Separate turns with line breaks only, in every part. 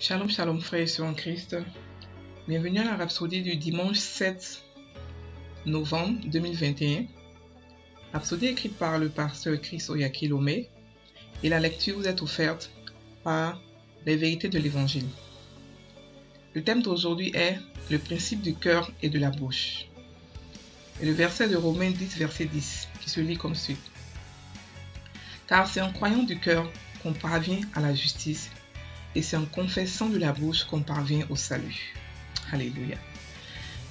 Shalom, shalom frères et sœurs en Christ. Bienvenue à la Rhapsodie du dimanche 7 novembre 2021. Rhapsodie écrite par le pasteur Chris Oyakilome et la lecture vous est offerte par les vérités de l'Évangile. Le thème d'aujourd'hui est le principe du cœur et de la bouche. Et le verset de Romains 10, verset 10, qui se lit comme suit. Car c'est en croyant du cœur qu'on parvient à la justice, et c'est en confessant de la bouche qu'on parvient au salut. Alléluia.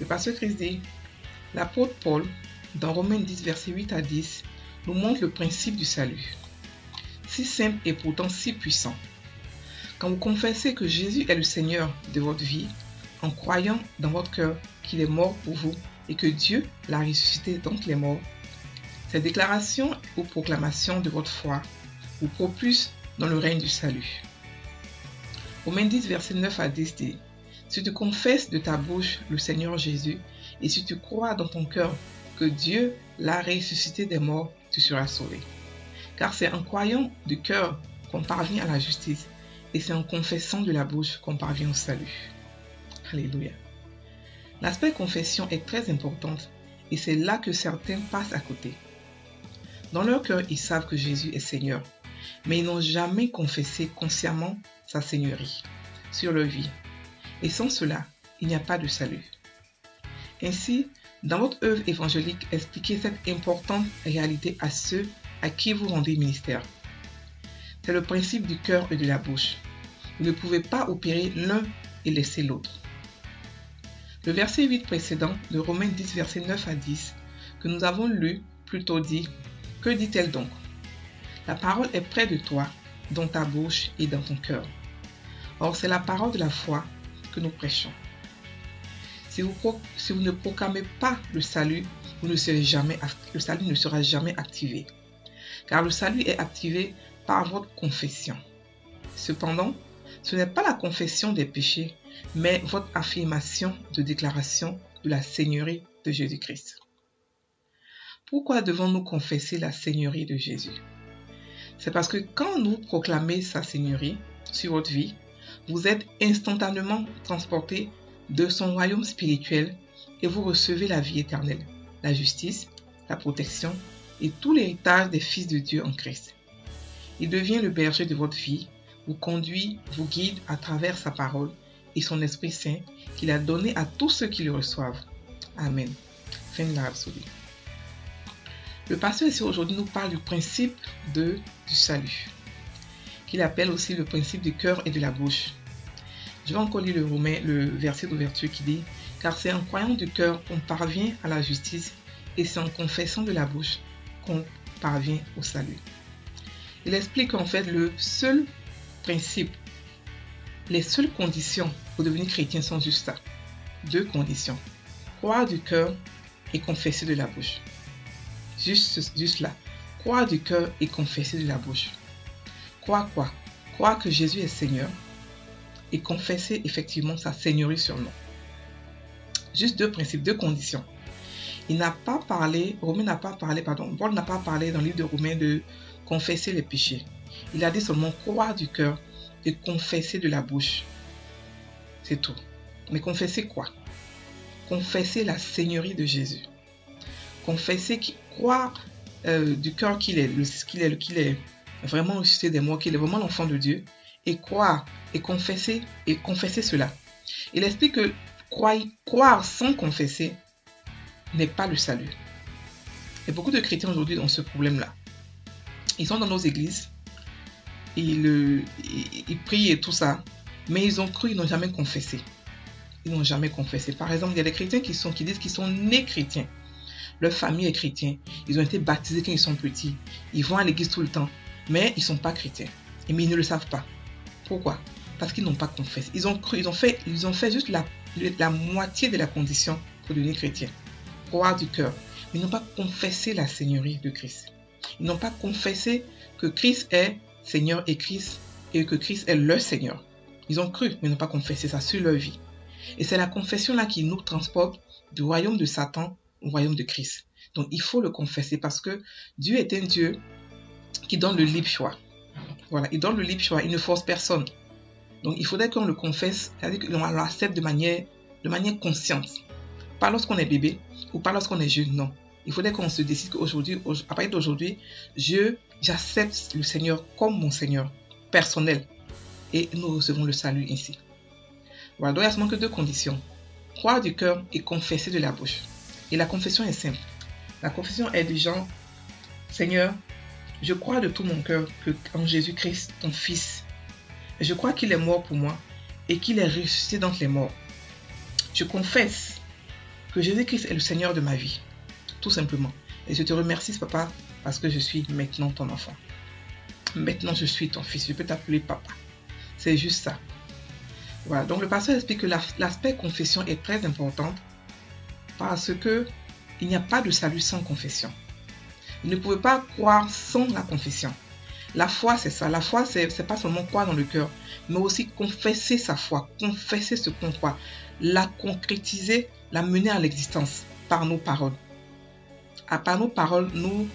Le pasteur Christ dit, l'apôtre Paul, dans Romains 10, verset 8 à 10, nous montre le principe du salut. Si simple et pourtant si puissant. Quand vous confessez que Jésus est le Seigneur de votre vie, en croyant dans votre cœur qu'il est mort pour vous et que Dieu l'a ressuscité d'entre les morts, ces déclarations ou proclamations de votre foi vous propulsent dans le règne du salut. Romains 10, verset 9 à 10 dit, si tu confesses de ta bouche le Seigneur Jésus et si tu crois dans ton cœur que Dieu l'a ressuscité des morts, tu seras sauvé. Car c'est en croyant du cœur qu'on parvient à la justice et c'est en confessant de la bouche qu'on parvient au salut. Alléluia. L'aspect confession est très important et c'est là que certains passent à côté. Dans leur cœur, ils savent que Jésus est Seigneur, mais ils n'ont jamais confessé consciemment sa seigneurie sur leur vie. Et sans cela, il n'y a pas de salut. Ainsi, dans votre œuvre évangélique, expliquez cette importante réalité à ceux à qui vous rendez ministère. C'est le principe du cœur et de la bouche. Vous ne pouvez pas opérer l'un et laisser l'autre. Le verset 8 précédent de Romains 10, verset 9 à 10, que nous avons lu, plutôt dit, que dit-elle donc? La parole est près de toi, dans ta bouche et dans ton cœur. Or, c'est la parole de la foi que nous prêchons. Si vous ne proclamez pas le salut, le salut ne sera jamais activé. Car le salut est activé par votre confession. Cependant, ce n'est pas la confession des péchés, mais votre affirmation de déclaration de la Seigneurie de Jésus-Christ. Pourquoi devons-nous confesser la Seigneurie de Jésus? C'est parce que quand nous proclamez sa Seigneurie sur votre vie, vous êtes instantanément transporté de son royaume spirituel et vous recevez la vie éternelle, la justice, la protection et tout l'héritage des fils de Dieu en Christ. Il devient le berger de votre vie, vous conduit, vous guide à travers sa parole et son Esprit Saint qu'il a donné à tous ceux qui le reçoivent. Amen. Fin de la Rhapsodie. Le pasteur ici aujourd'hui nous parle du principe du salut, qu'il appelle aussi le principe du cœur et de la bouche. Je vais encore lire le verset d'ouverture qui dit « Car c'est en croyant du cœur qu'on parvient à la justice et c'est en confessant de la bouche qu'on parvient au salut. » Il explique en fait le seul principe, les seules conditions pour devenir chrétien sont juste ça. Deux conditions, croire du cœur et confesser de la bouche. Juste là. Croire du cœur et confesser de la bouche. Croire quoi? Croire que Jésus est Seigneur et confesser effectivement sa Seigneurie sur nous. Juste deux principes, deux conditions. Paul n'a pas parlé dans le livre de Romains de confesser les péchés. Il a dit seulement croire du cœur et confesser de la bouche. C'est tout. Mais confesser quoi? Confesser la Seigneurie de Jésus. Confesser, croire du cœur qu'il est vraiment ressuscité des morts, qu'il est vraiment l'enfant de Dieu, et croire et confesser cela. Il explique que croire sans confesser n'est pas le salut. Il y a beaucoup de chrétiens aujourd'hui ont ce problème-là. Ils sont dans nos églises, ils prient et tout ça, mais ils ont cru, ils n'ont jamais confessé. Ils n'ont jamais confessé. Par exemple, il y a des chrétiens qui disent qu'ils sont nés chrétiens. Leur famille est chrétienne. Ils ont été baptisés quand ils sont petits. Ils vont à l'église tout le temps. Mais ils ne sont pas chrétiens. Mais ils ne le savent pas. Pourquoi? Parce qu'ils n'ont pas confessé. Ils ont cru, ils ont fait juste la moitié de la condition pour devenir chrétien. Croire du cœur. Mais ils n'ont pas confessé la Seigneurie de Christ. Ils n'ont pas confessé que Christ est Seigneur et que Christ est leur Seigneur. Ils ont cru, mais n'ont pas confessé ça sur leur vie. Et c'est la confession là qui nous transporte du royaume de Satan au royaume de Christ. Donc il faut le confesser parce que Dieu est un Dieu qui donne le libre choix. Voilà, il donne le libre choix, il ne force personne. Donc il faudrait qu'on le confesse, c'est-à-dire qu'on l'accepte de manière consciente. Pas lorsqu'on est bébé ou pas lorsqu'on est jeune, non. Il faudrait qu'on se décide qu'aujourd'hui, à partir d'aujourd'hui, j'accepte le Seigneur comme mon Seigneur personnel. Et nous recevons le salut ainsi. Voilà, donc il y a seulement que deux conditions. Croire du cœur et confesser de la bouche. Et la confession est simple. La confession est du genre, Seigneur, je crois de tout mon cœur qu'en Jésus-Christ, ton Fils, je crois qu'il est mort pour moi et qu'il est ressuscité d'entre les morts. Je confesse que Jésus-Christ est le Seigneur de ma vie, tout simplement. Et je te remercie, Papa, parce que je suis maintenant ton enfant. Maintenant, je suis ton fils. Je peux t'appeler Papa. C'est juste ça. Voilà. Donc, le pasteur explique que l'aspect confession est très important parce que il n'y a pas de salut sans confession. Vous ne pouvez pas croire sans la confession. La foi, c'est ça. La foi, c'est pas seulement croire dans le cœur, mais aussi confesser sa foi, confesser ce qu'on croit, la concrétiser, la mener à l'existence par nos paroles. Par nos paroles, nous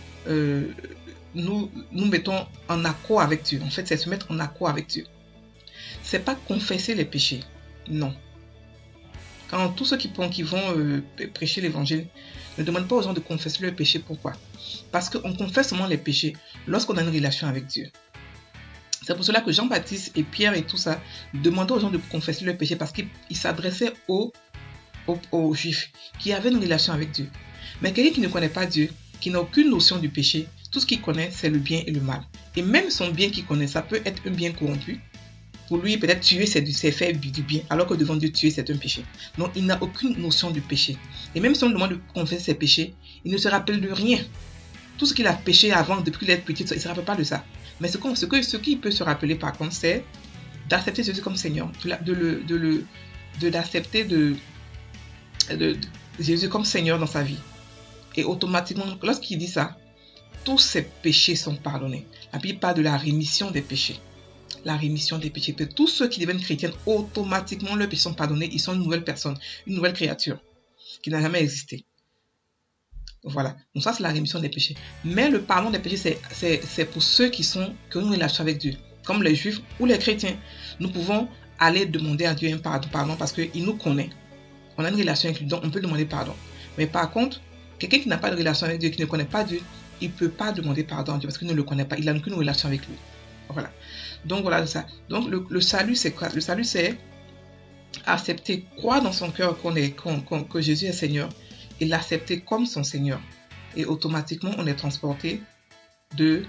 mettons en accord avec Dieu. En fait, c'est se mettre en accord avec Dieu. C'est pas confesser les péchés. Non. Quand tous ceux qui vont prêcher l'évangile ne demandent pas aux gens de confesser leurs péchés. Pourquoi? Parce qu'on confesse seulement les péchés lorsqu'on a une relation avec Dieu. C'est pour cela que Jean-Baptiste et Pierre et tout ça demandaient aux gens de confesser leurs péchés parce qu'ils s'adressaient aux Juifs qui avaient une relation avec Dieu. Mais quelqu'un qui ne connaît pas Dieu, qui n'a aucune notion du péché, tout ce qu'il connaît, c'est le bien et le mal. Et même son bien qu'il connaît, ça peut être un bien corrompu. Pour lui, peut-être tuer, c'est faire du bien, alors que devant Dieu, tuer, c'est un péché. Donc, il n'a aucune notion du péché. Et même si on lui demande de confesser ses péchés, il ne se rappelle de rien. Tout ce qu'il a péché avant, depuis qu'il est petit, il ne se rappelle pas de ça. Mais ce qu'il peut se rappeler, par contre, c'est d'accepter Jésus comme Seigneur, d'accepter Jésus comme Seigneur dans sa vie. Et automatiquement, lorsqu'il dit ça, tous ses péchés sont pardonnés. La Bible parle de la rémission des péchés. La rémission des péchés. Tous ceux qui deviennent chrétiens, automatiquement, leurs péchés sont pardonnés. Ils sont une nouvelle personne, une nouvelle créature qui n'a jamais existé. Voilà. Donc ça, c'est la rémission des péchés. Mais le pardon des péchés, c'est pour ceux qui ont une relation avec Dieu. Comme les Juifs ou les chrétiens. Nous pouvons aller demander à Dieu un pardon parce qu'il nous connaît. On a une relation avec lui, donc on peut demander pardon. Mais par contre, quelqu'un qui n'a pas de relation avec Dieu, qui ne connaît pas Dieu, il ne peut pas demander pardon à Dieu parce qu'il ne le connaît pas. Il n'a aucune relation avec lui. Voilà. Donc voilà ça. Donc le salut, c'est quoi? Le salut, c'est accepter, croire dans son cœur que Jésus est Seigneur et l'accepter comme son Seigneur. Et automatiquement, on est transporté du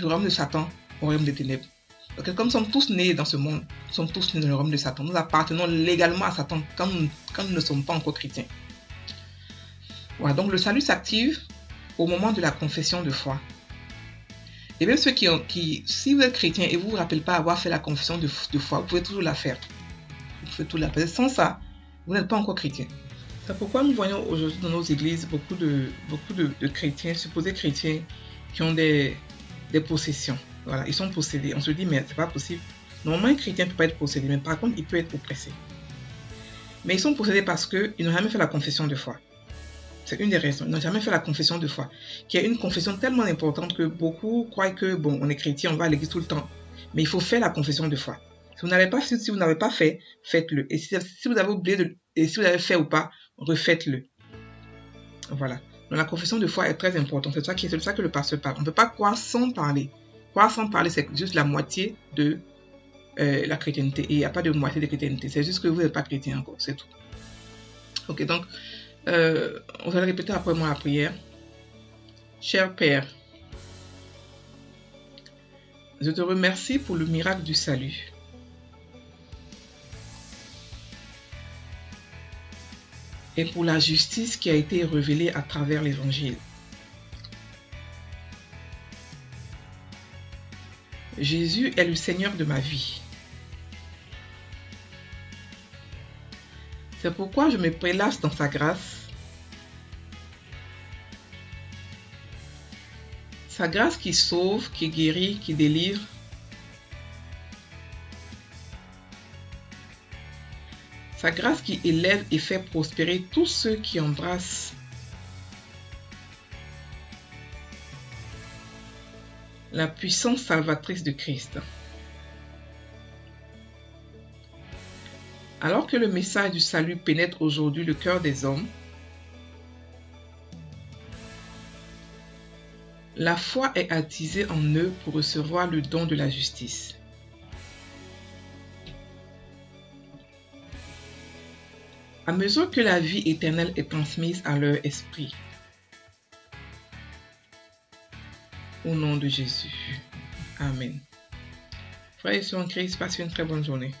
royaume de Satan au royaume des ténèbres. Donc, comme nous sommes tous nés dans ce monde, nous sommes tous nés dans le royaume de Satan. Nous appartenons légalement à Satan quand nous ne sommes pas encore chrétiens. Voilà, donc le salut s'active au moment de la confession de foi. Et même ceux si vous êtes chrétien et vous ne vous rappelez pas avoir fait la confession de foi, vous pouvez toujours la faire. Vous pouvez tout la faire. Sans ça, vous n'êtes pas encore chrétien. C'est pourquoi nous voyons aujourd'hui dans nos églises beaucoup de chrétiens, supposés chrétiens, qui ont des possessions. Voilà, ils sont possédés. On se dit, mais c'est pas possible. Normalement, un chrétien ne peut pas être possédé, mais par contre, il peut être oppressé. Mais ils sont possédés parce qu'ils n'ont jamais fait la confession de foi. C'est une des raisons. Ils n'ont jamais fait la confession de foi, qui est une confession tellement importante que beaucoup croient que, bon, on est chrétien, on va à l'église tout le temps. Mais il faut faire la confession de foi. Si vous n'avez pas fait, faites-le. Et si vous avez oublié et si vous avez fait ou pas, refaites-le. Voilà. Donc la confession de foi est très importante. C'est de ça que le pasteur parle. On ne peut pas croire sans parler. Croire sans parler, c'est juste la moitié de la chrétienté. Et il n'y a pas de moitié de chrétienté. C'est juste que vous n'êtes pas chrétien encore. C'est tout. Ok, donc, on va le répéter après moi la prière. Cher Père, je te remercie pour le miracle du salut. Et pour la justice qui a été révélée à travers l'Évangile. Jésus est le Seigneur de ma vie. C'est pourquoi je me prélasse dans sa grâce. Sa grâce qui sauve, qui guérit, qui délivre. Sa grâce qui élève et fait prospérer tous ceux qui embrassent la puissance salvatrice de Christ. Alors que le message du salut pénètre aujourd'hui le cœur des hommes, la foi est attisée en eux pour recevoir le don de la justice. À mesure que la vie éternelle est transmise à leur esprit. Au nom de Jésus. Amen. Frères et sœurs en Christ, passez une très bonne journée.